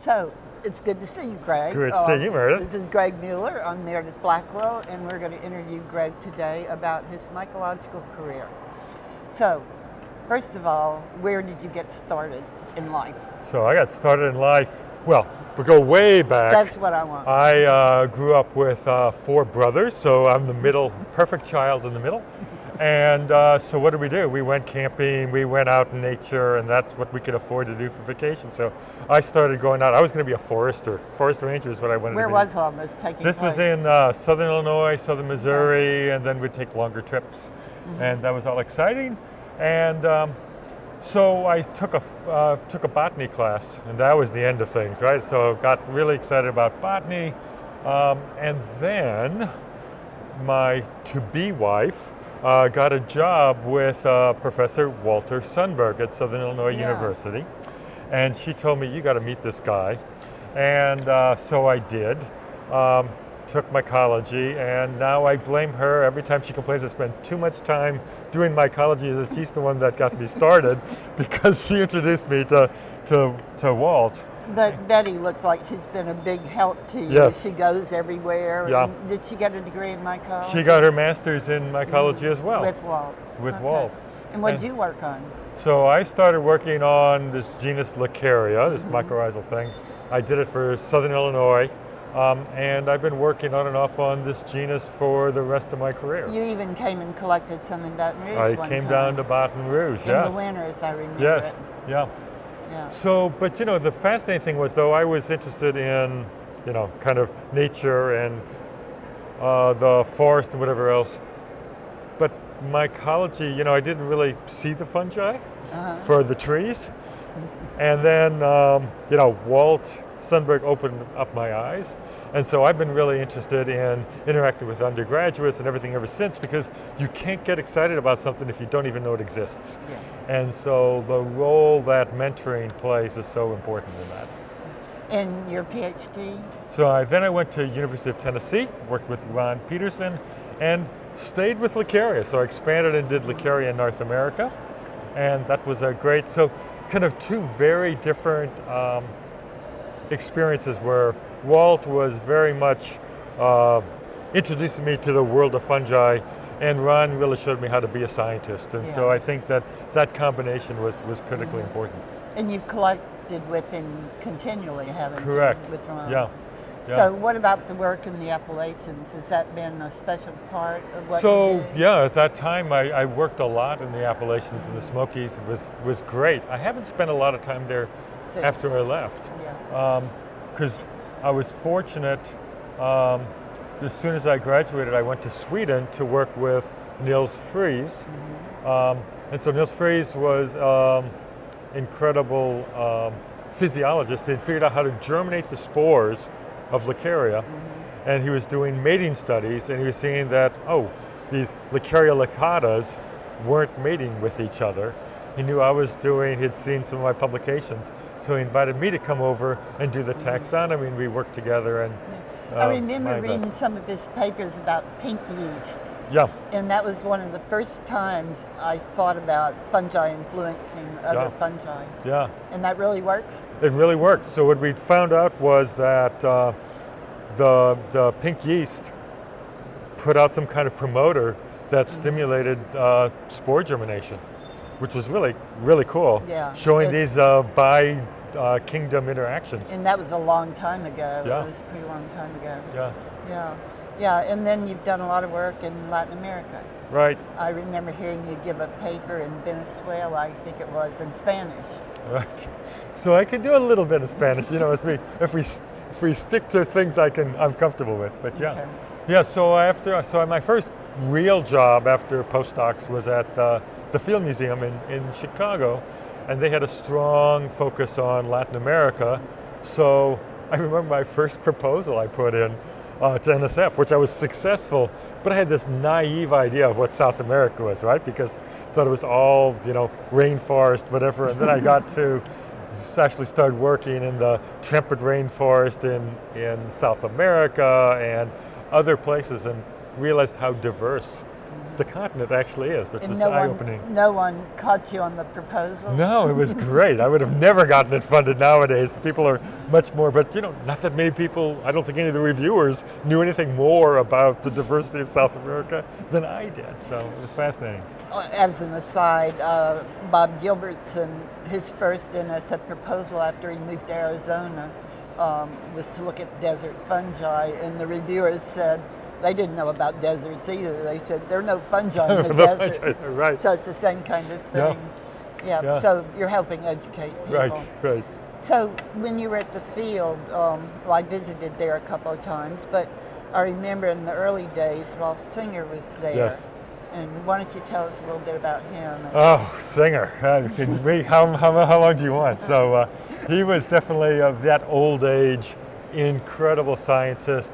So, it's good to see you, Greg. Great to see you, Meredith. This is Greg Mueller. I'm Meredith Blackwell, and we're going to interview Greg today about his mycological career. So, first of all, where did you get started in life? So I got started in life, well, we go way back. That's what I want. I grew up with 4 brothers, so I'm the middle, perfect child in the middle. And so what did we do? We went camping, we went out in nature, and that's what we could afford to do for vacation. So I started going out. I was going to be a forester. Forest ranger is what I wanted Where to be. was all this taking This place? was in southern Illinois, southern Missouri, and then we'd take longer trips. And that was all exciting. And so I took a botany class, and that was the end of things, right? So got really excited about botany. And then my to-be wife got a job with Professor Walter Sundberg at Southern Illinois University. And she told me, you got to meet this guy. And so I did. Took mycology, and now I blame her every time she complains I spend too much time doing mycology, that she's the one that got me started because she introduced me to Walt. But Betty looks like she's been a big help to you. Yes. She goes everywhere. Yeah. And did she get a degree in mycology? She got her master's in mycology as well. With Walt. With Walt. And what did you work on? So I started working on this genus Lacaria, this mycorrhizal thing. I did it for Southern Illinois. And I've been working on and off on this genus for the rest of my career. You even came and collected some in Baton Rouge I came down to Baton Rouge, in the winters, I remember. Yes, it. yeah. Yeah. So, but you know, the fascinating thing was, though, I was interested in, you know, kind of nature and the forest and whatever else. But mycology, you know, I didn't really see the fungi for the trees. And then, you know, Walt Sundberg opened up my eyes. And so I've been really interested in interacting with undergraduates and everything ever since, because you can't get excited about something if you don't even know it exists. Yeah. And so the role that mentoring plays is so important in that. And your PhD? So then I went to University of Tennessee, worked with Ron Peterson, and stayed with Lacaria. So I expanded and did Lacaria in North America. And that was a great, so kind of 2 very different experiences where Walt was very much introducing me to the world of fungi, and Ron really showed me how to be a scientist. And so I think that combination was critically important. And you've collected with him continually, haven't Correct. you, with Ron? Yeah. So what about the work in the Appalachians? Has that been a special part of what So you do? yeah, at that time I worked a lot in the Appalachians and the Smokies. It was great. I haven't spent a lot of time there after I left. Yeah. Because I was fortunate, as soon as I graduated, I went to Sweden to work with Niels Fries. And so Niels Fries was incredible physiologist. He figured out how to germinate the spores of Lacaria. And he was doing mating studies, and he was seeing that, these Lacaria leucatas weren't mating with each other. He knew I was doing, he'd seen some of my publications, so he invited me to come over and do the taxonomy, and we worked together. And I remember reading some of his papers about pink yeast. Yeah. And that was one of the first times I thought about fungi influencing other fungi. Yeah. And that really works? It really worked. So what we found out was that the pink yeast put out some kind of promoter that stimulated spore germination, which was really, really cool. Yeah. Showing these bi-kingdom interactions. And that was a long time ago. Yeah. It was a pretty long time ago. Yeah. Yeah. Yeah, and then you've done a lot of work in Latin America. Right. I remember hearing you give a paper in Venezuela, I think it was, in Spanish. Right. So I can do a little bit of Spanish, you know, if we stick to things I'm comfortable with. But yeah. Okay. Yeah, so my first real job after postdocs was at the Field Museum in Chicago, and they had a strong focus on Latin America. So I remember my first proposal I put in to NSF, which I was successful, but I had this naive idea of what South America was, right? Because I thought it was all, you know, rainforest, whatever, and then I got to actually started working in the temperate rainforest in South America and other places, and realized how diverse the continent actually is, which And was no eye-opening. no one caught you on the proposal? No, it was great. I would have never gotten it funded nowadays. People are much more, but not that many people, I don't think any of the reviewers knew anything more about the diversity of South America than I did, so it was fascinating. As an aside, Bob Gilbertson, his first NSF proposal after he moved to Arizona was to look at desert fungi, and the reviewers said they didn't know about deserts either. They said there are no fungi in the No desert. fungi, right. So it's the same kind of thing. Yeah. So you're helping educate people. Right. So when you were at the field, well, I visited there a couple of times, but I remember in the early days, Rolf Singer was there. Yes. And why don't you tell us a little bit about him? Oh, Singer. How long do you want? So he was definitely of that old age, incredible scientist,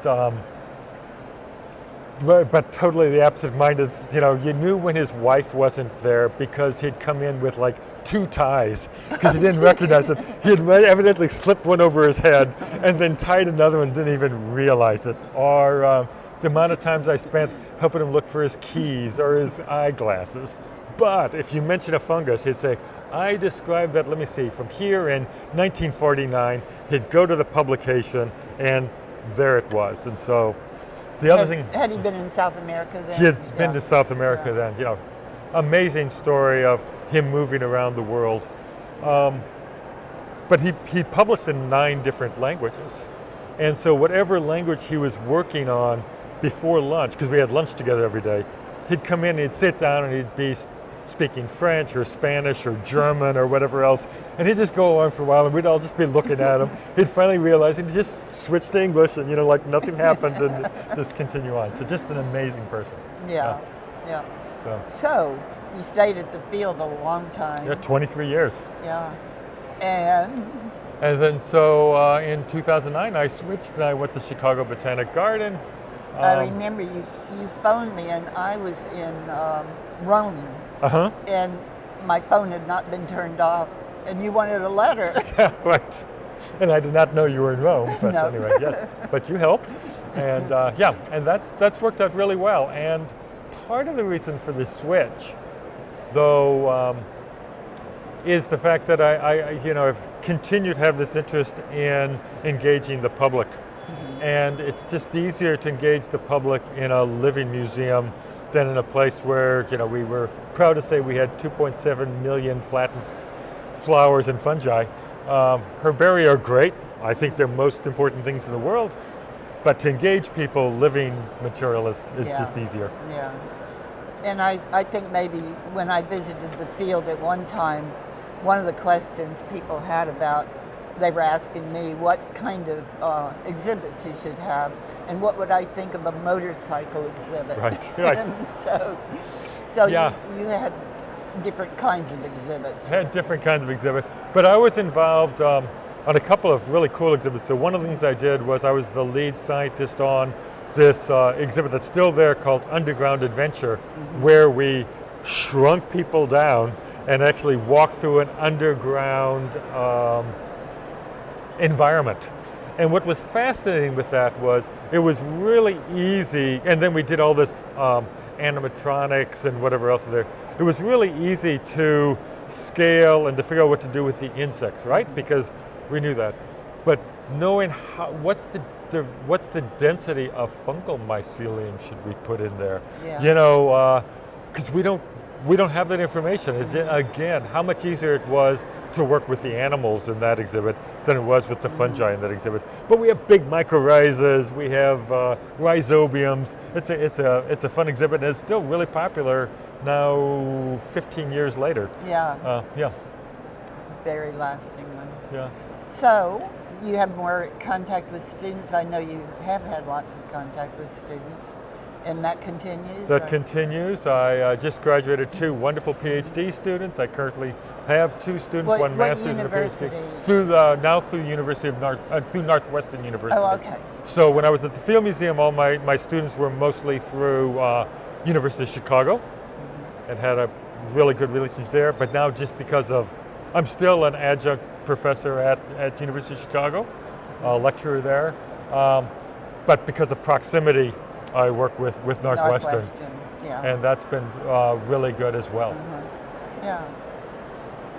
but totally the absent-minded. You knew when his wife wasn't there because he'd come in with like 2 ties because he didn't recognize it. He had evidently slipped one over his head and then tied another one and didn't even realize it. Or the amount of times I spent helping him look for his keys or his eyeglasses. But if you mention a fungus, he'd say, I described that, let me see, from here in 1949. He'd go to the publication and there it was. And so the other thing... Had he been in South America then? He had been to South America then, Amazing story of him moving around the world. But he published in 9 different languages. And so whatever language he was working on before lunch, because we had lunch together every day, he'd come in, he'd sit down and he'd be speaking French or Spanish or German or whatever else, and he'd just go on for a while and we'd all just be looking at him. He'd finally realize he'd just switch to English and like nothing happened and just continue on. So just an amazing person. Yeah. So you stayed at the field a long time. Yeah, 23 years. Yeah. And then so in 2009 I switched and I went to Chicago Botanic Garden. I remember you phoned me and I was in Rome. And my phone had not been turned off and you wanted a letter. Yeah, right. And I did not know you were in Rome, but No. anyway, yes. But you helped. And and that's worked out really well. And part of the reason for the switch, though, is the fact that I've continued to have this interest in engaging the public. And it's just easier to engage the public in a living museum than in a place where, we were proud to say we had 2.7 million flattened flowers and fungi. Herbaria are great. I think they're most important things in the world. But to engage people, living material is just easier. Yeah. And I think maybe when I visited the field at one time, one of the questions people had about, they were asking me what kind of exhibits you should have and what would I think of a motorcycle exhibit. Right. And so Yeah. you had different kinds of exhibits. Had different kinds of exhibits, but I was involved on a couple of really cool exhibits. So one of the things I did was I was the lead scientist on this exhibit that's still there called Underground Adventure, where we shrunk people down and actually walked through an underground environment. And what was fascinating with that was it was really easy, and then we did all this animatronics and whatever else there. It was really easy to scale and to figure out what to do with the insects, right? Because we knew that. But knowing what's the density of fungal mycelium should we put in there? Yeah. Because we don't have that information. Again, how much easier it was to work with the animals in that exhibit than it was with the fungi in that exhibit. But we have big mycorrhizas, we have rhizobiums. It's a fun exhibit, and it's still really popular now 15 years later. Yeah. Yeah. Very lasting one. Yeah. So you have more contact with students. I know you have had lots of contact with students. And that continues? That continues. I just graduated 2 wonderful PhD students. I currently have 2 students, one master's and a PhD. Through University of through Northwestern University. Oh, okay. So when I was at the Field Museum, all my students were mostly through University of Chicago, and had a really good relationship there. But now, just because I'm still an adjunct professor at University of Chicago, a lecturer there, but because of proximity, I work with Northwestern. Yeah. And that's been really good as well. Yeah.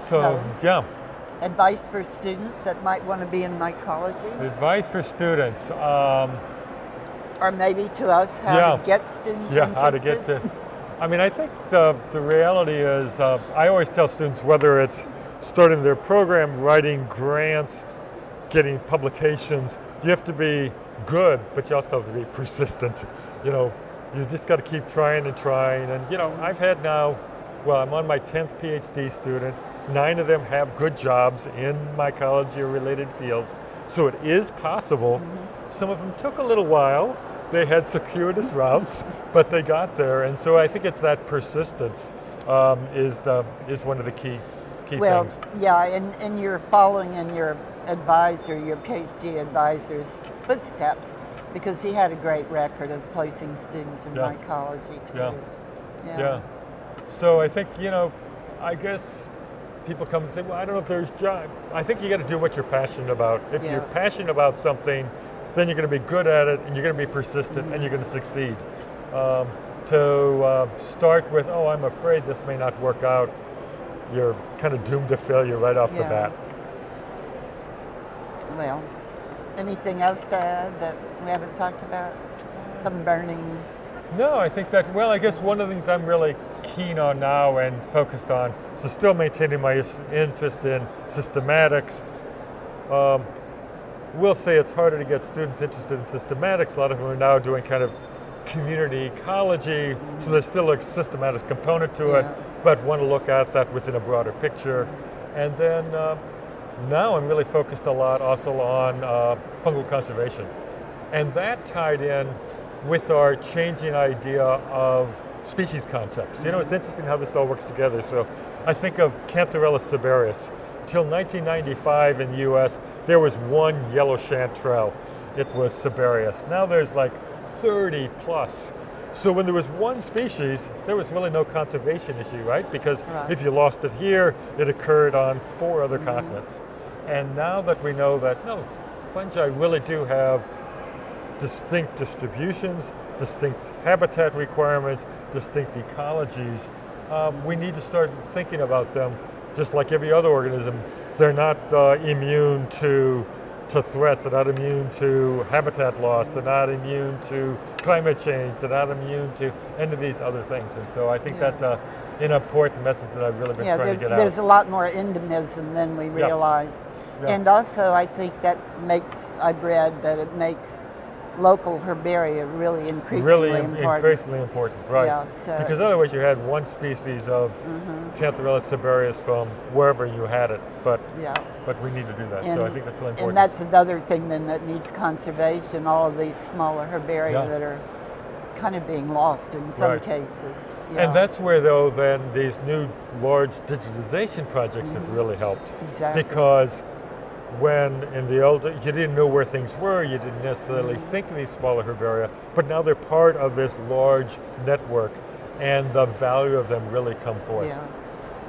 So, yeah. Advice for students that might want to be in mycology? Advice for students. Or maybe to us, how to get students interested? How to get to. I mean, I think the reality is, I always tell students, whether it's starting their program, writing grants, getting publications, you have to be good, but you also have to be persistent. You just got to keep trying and trying. And I've had now, I'm on my 10th PhD student. 9 of them have good jobs in mycology or related fields. So it is possible. Some of them took a little while. They had circuitous routes, but they got there. And so I think it's that persistence is one of the key things. Yeah, and you're following in your advisor, your PhD advisor's footsteps, because he had a great record of placing students in mycology too. Yeah. So I think, I guess people come and say, well, I don't know if there's job. I think you got to do what you're passionate about. If you're passionate about something, then you're going to be good at it, and you're going to be persistent, and you're going to succeed. To start with, I'm afraid this may not work out, you're kind of doomed to failure right off the bat. Well, anything else to add that we haven't talked about? Some burning? No, I think that, I guess one of the things I'm really keen on now and focused on, so still maintaining my interest in systematics. We'll say it's harder to get students interested in systematics. A lot of them are now doing kind of community ecology, so there's still a systematic component to it, but want to look at that within a broader picture. And then now I'm really focused a lot also on fungal conservation. And that tied in with our changing idea of species concepts. It's interesting how this all works together. So I think of Cantharellus siberius. Until 1995 in the US, there was one yellow chanterelle. It was siberius. Now there's like 30 plus. So when there was one species, there was really no conservation issue, right? Because if you lost it here, it occurred on 4 other continents. And now that we know that, no, fungi really do have distinct distributions, distinct habitat requirements, distinct ecologies, we need to start thinking about them just like every other organism. They're not immune to threats, they're not immune to habitat loss, they're not immune to climate change, they're not immune to any of these other things. And so I think that's an important message that I've really been trying to get out. There's a lot more endemism than we realized. And also I think that I've read that it makes local herbaria really increasingly important, right? Yeah, because otherwise you had one species of Cantharellus siberius from wherever you had it, but we need to do that. So I think that's really important. And that's another thing then that needs conservation. All of these smaller herbaria that are kind of being lost in some cases. And that's where though then these new large digitization projects have really helped. Exactly. Because when in the old, you didn't know where things were, you didn't necessarily think of these smaller herbaria, but now they're part of this large network, and the value of them really come forth.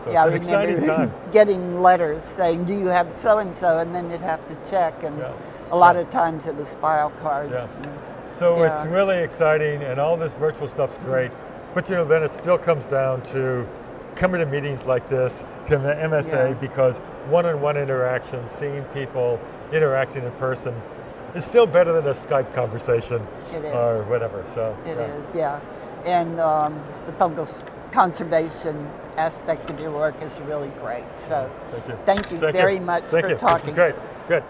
So it's an exciting time. Getting letters saying, do you have so-and-so, and then you'd have to check, and a lot of times it was file cards. So it's really exciting, and all this virtual stuff's great, but then it still comes down to coming to meetings like this, to the MSA, because one-on-one interaction, seeing people interacting in person, is still better than a Skype conversation or whatever. So it is, and the fungal conservation aspect of your work is really great. So thank you very much for talking. This is great. Good.